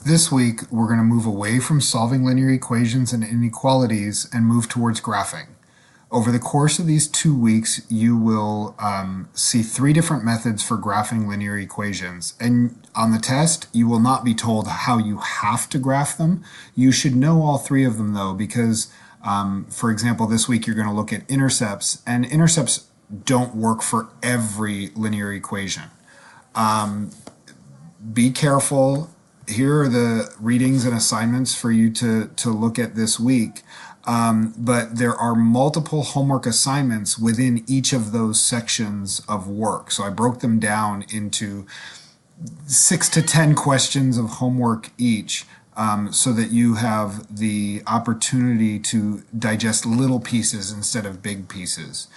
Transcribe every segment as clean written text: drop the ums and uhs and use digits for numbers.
This week, we're going to move away from solving linear equations and inequalities and move towards graphing. Over the course of these 2 weeks, you will see 3 different methods for graphing linear equations. And on the test, you will not be told how you have to graph them. You should know all 3 of them, though, because, for example, this week you're going to look at intercepts, and intercepts don't work for every linear equation. Be careful. Here are the readings and assignments for you to look at this week. But there are multiple homework assignments within each of those sections of work. So I broke them down into 6 to 10 questions of homework each, so that you have the opportunity to digest little pieces instead of big pieces.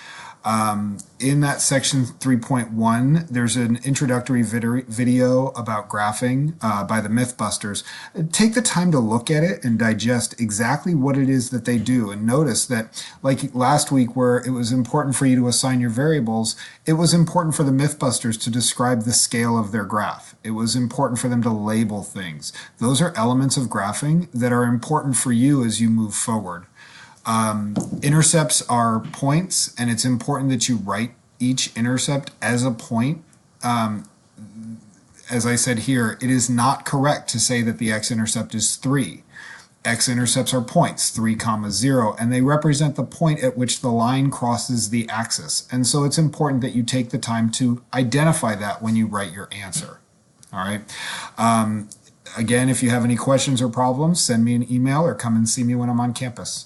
In that section 3.1, there's an introductory video about graphing by the Mythbusters. Take the time to look at it and digest exactly what it is that they do. And notice that, like last week where it was important for you to assign your variables, it was important for the Mythbusters to describe the scale of their graph. It was important for them to label things. Those are elements of graphing that are important for you as you move forward. Intercepts are points, and it's important that you write each intercept as a point. As I said here, it is not correct to say that the x-intercept is 3. X-intercepts are points, 3, 0, and they represent the point at which the line crosses the axis. And so it's important that you take the time to identify that when you write your answer. All right. Again, if you have any questions or problems, send me an email or come and see me when I'm on campus.